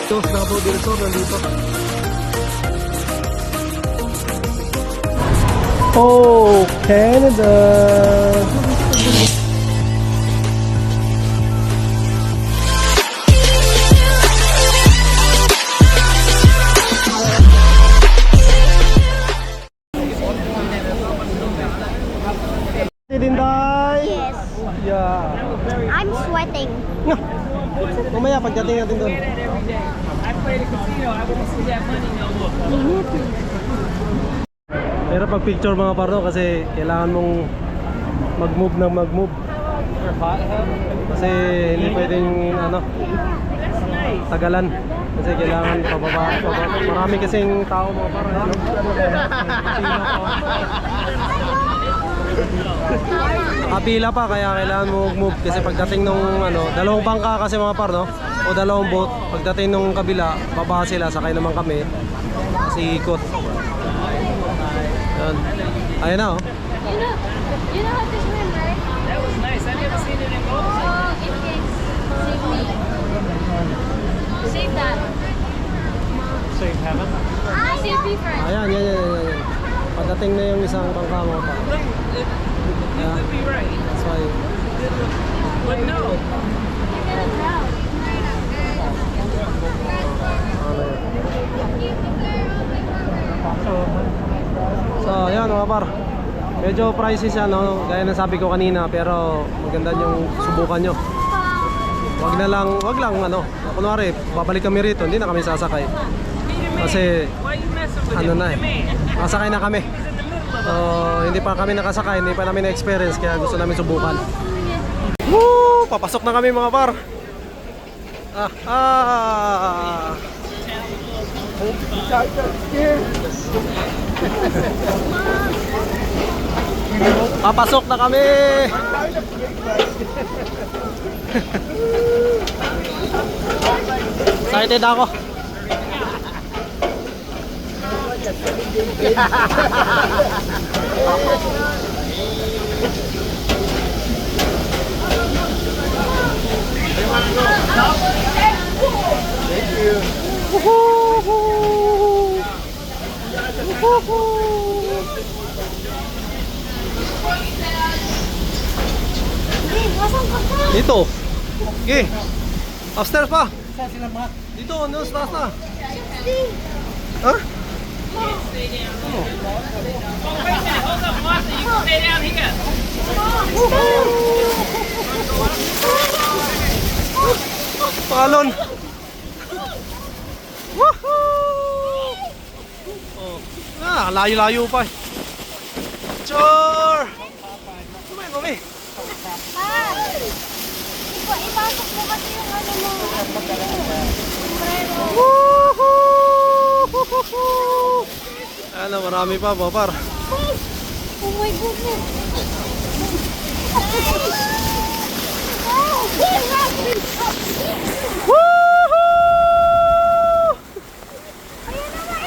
Dos Davao del Sur nandito. Oh, Canada! Dinday! Yes. Yeah. I'm sweating. Mamaya pagdating natin doon. I play the casino. I won't see that money no more. Pero pag picture mga parno kasi kailangan mong mag-move ng mag-move. Kasi hindi pwedeng ano tagalan. Kasi kailangan pababa. Marami kasing tao mga parno. Kapila pa kaya kailangan mo mag-move kasi pagdating nung ano, dalawang bangka kasi mga parno o dalawang boat, pagdating nung kabila, baba sila, sakay naman kami. Kasi ikot. Yan. Ayun na oh. You know how to swim, right? That was nice. I never seen it in boat. Oh, it is. Save me. Save that. Save heaven. Save me first. Ayan, yan. Pagdating na yung isang bangka mo pa. You could be right. That's why. But no. You're gonna drown. So, ayan mga par. Medyo pricey siya, no? Gaya ng sabi ko kanina, pero maganda yung subukan nyo. Wag lang ano. Kunwari, babalik kami rito, hindi na kami sasakay. Kasi Why you messing with ano him? na eh. Nakasakay na kami. So, hindi pa kami nakasakay, hindi pa namin na-experience, kaya gusto namin subukan. Woo! Papasok na kami mga par. Papasok na kami. Excited ako. Thank you. Woohoo! Dito. Okay. Upstairs pa. Dito, no, taas na. Ha? Hold up, Martha. You can stay down here. Palon. Woohoo! Oh. Layo-layo pa. Chor! Kumi. Ipasok mo kasi yung ano mo. Woohoo! Ano, marami pa, Bopar. Oh my goodness. Woohoo! Ayan na nga,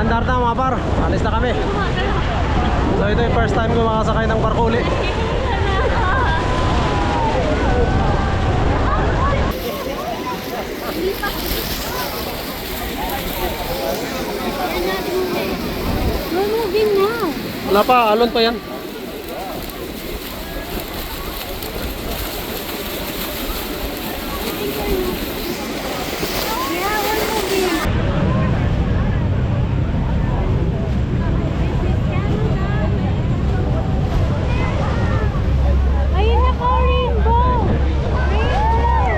Paandar na mga par, alis na kami. So ito yung first time ko makasakay ng barko uli. We're moving now. Wala pa, alon pa yan. Yeah, we're moving. Ayun na ko, rainbow. Wow!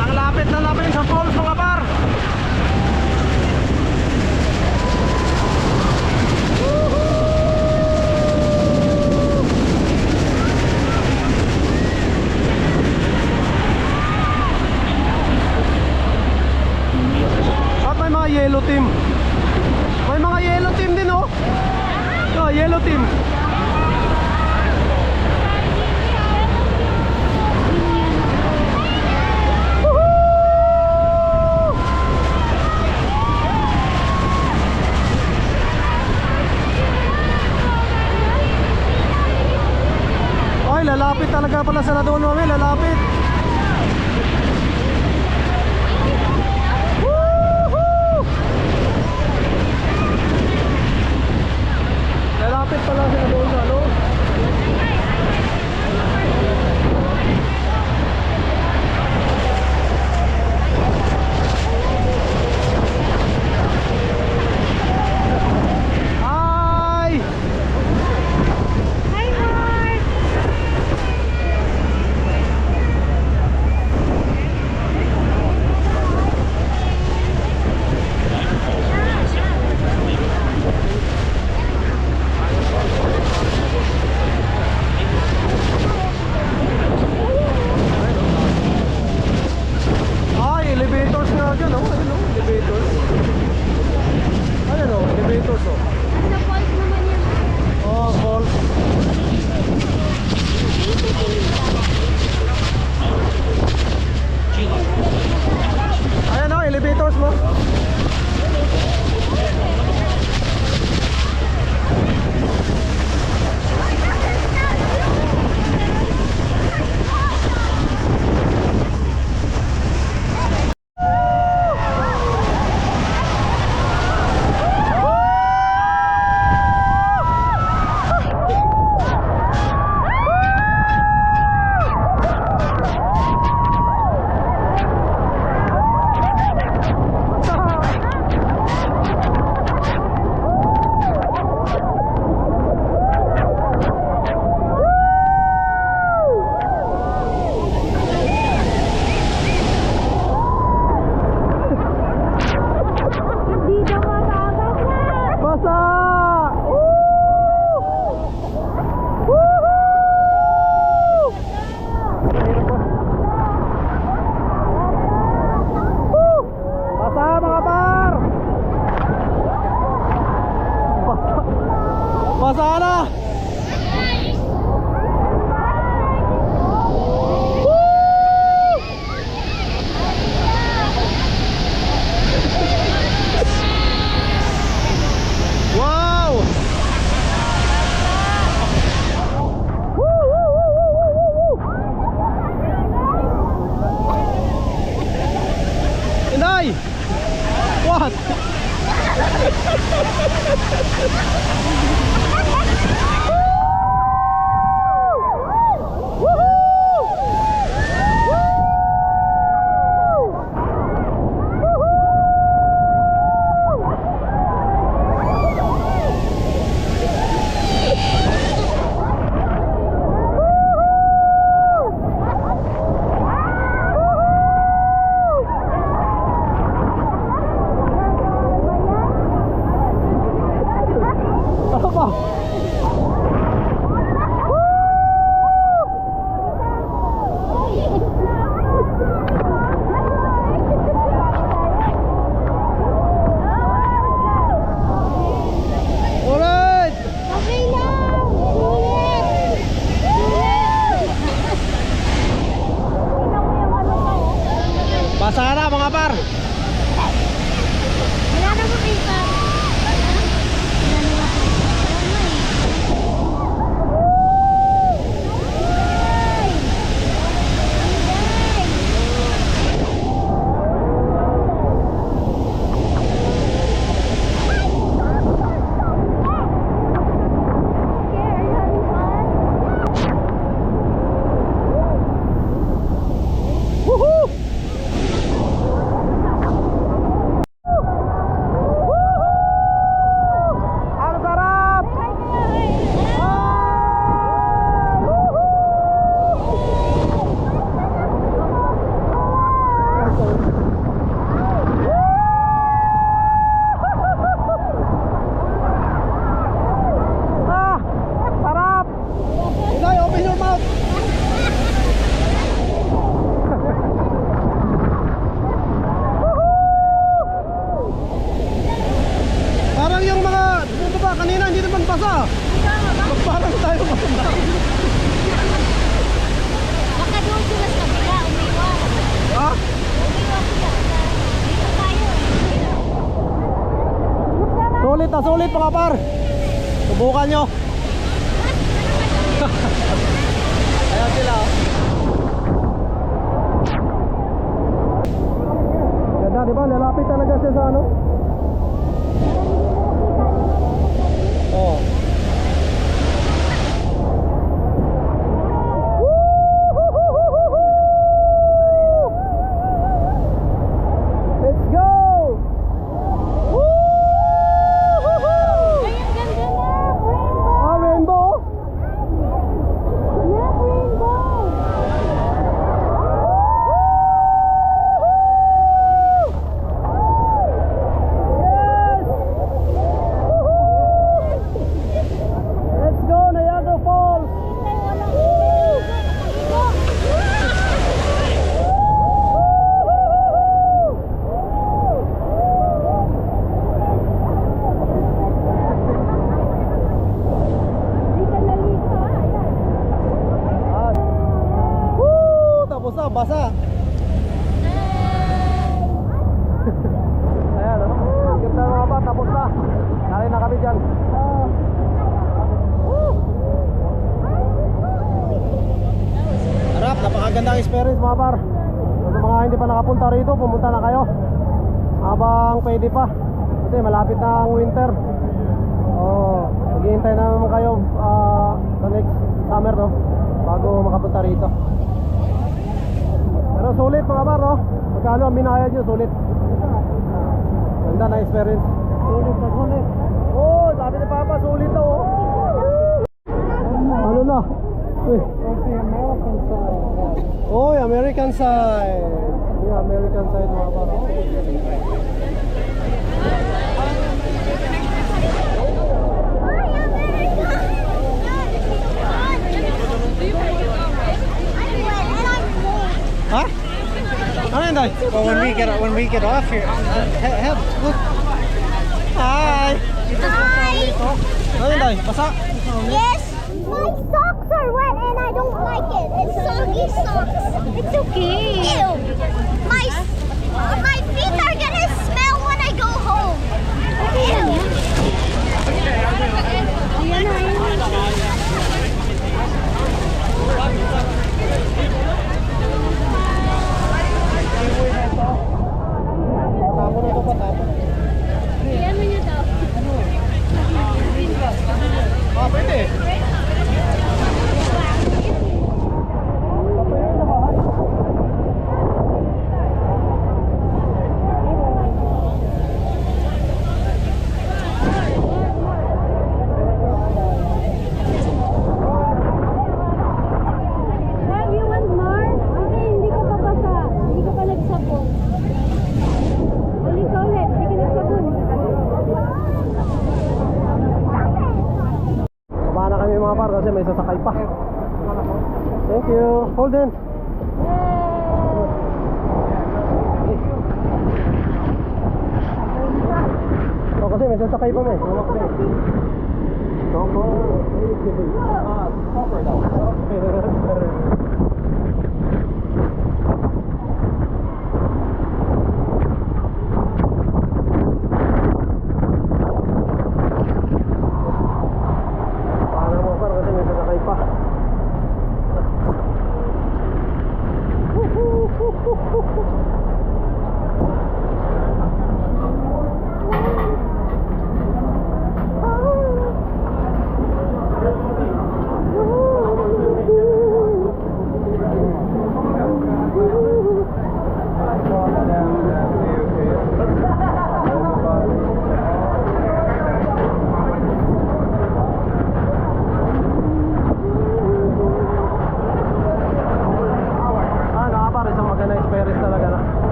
Ang lapit na namin sa falls mga par. At may mga yellow team. May mga yellow team din oh. Oh, yellow team. Ay, lalapit talaga pala sila doon mami, lalapit. Woohoo! Lalapit pala sila doon sa ano. Hi! Hi, Mark. Ay, elevators nga dyan oh. Ayun oh, elevators. Ayun oh, elevators oh. Sa falls naman yan. Oh, falls. Ayan oh, elevators mo. Dito mababa na. Basa! Basa mga par! Basa! Basa na! Wow! Inday! What? mga par. Wala na makita. Wala na Woohoo! Ang sarap! Ah! Sarap! Inay, open your mouth! Parang yung mga, ano ba, kanina hindi naman basa. Parang tayo basa. Baka doon sila sa kabila, umiwan. Ha? Umiwan sila. Dito tayo. Sulit na sulit mga par. Subukan nyo. Ayan sila. Ganda diba? Lalapit talaga siya sa ano? Oh. Let's go! Ay, ang ganda na. Rainbow. Ah, rainbow? Na, rainbow. Yes! Let's go, Niagara Falls! Ah. Woo! Tapos na, basa. Ayan, oh. Sikip na mga ba, tapos na. Nari na kami dyan. Harap, napakagandang experience mga par. Sa mga hindi pa nakapunta rito, pumunta na kayo habang pwede pa. Kasi malapit na ang winter. Oh, maghihintay na naman kayo sa next summer, no? Bago makapunta rito. Pero sulit mga par, no? Magkano ang binayad nyo, sulit. Ganda na experience. Sulit na sulit. Oh, sabi ni Papa, sulit na oh. Ano na? Uy. Oh, American side. Yeah, American side mga par. Ha? Ano yun, Day? Well, when we get off here, look. Hi! Ano yun, Day? Basa? Yes, my socks are wet and I don't like it. It's soggy socks. It's okay. Ew. My feet are gonna smell when I go home. Ew. Patapon na ito, patapon. Ayan mo niya daw. Ah, pwede. Have you want more? Okay, hindi ka pa basa. Hindi ka pa nagsabon. Ulit ka ulit. Hindi ka nagsabon. Baba na kami mga par kasi may sasakay pa. Thank you. Holden. Oh, kasi may sasakay pa mo eh.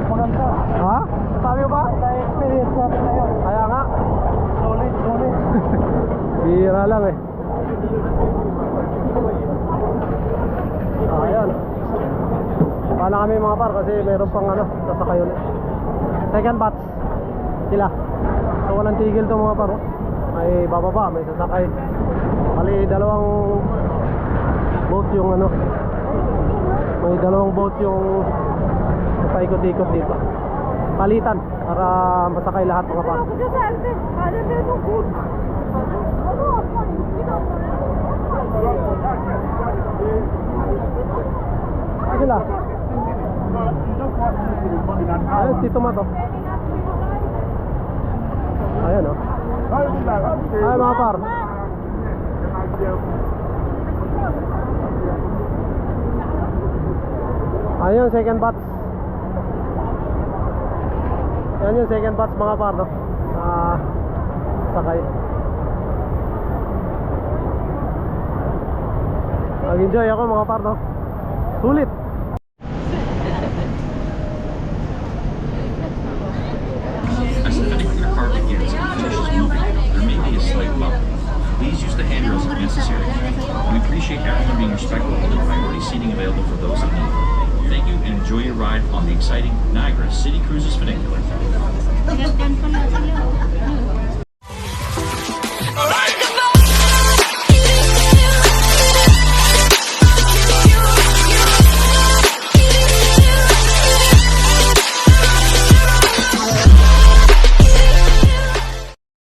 maganda. Ha? Sabi mo ba? Na-experience natin ngayon. Kaya nga. Solid, solid. Bira lang eh. Ayan. Pala kami mga par kasi meron pang ano, sasakay ulit. Second batch. Sila. So walang tigil to mga par. May bababa, may sasakay. Bali dalawang boat yung ano. May dalawang boat yung paikot-ikot dito. Palitan para masakay lahat mga par. Sila. Ayun, Tito Mato. Ayan o. Ay mga par. Ayun, second batch. Yan yung second batch mga par, no? Sakay. Nag-enjoy ako mga par, no? Sulit. As the fitting for your car begins and finishes moving, there may be a slight bump. Please use the handrails if necessary. We appreciate everyone being respectful of the priority seating available for those in need. Thank you and enjoy your ride on the exciting Niagara City Cruises Funicular.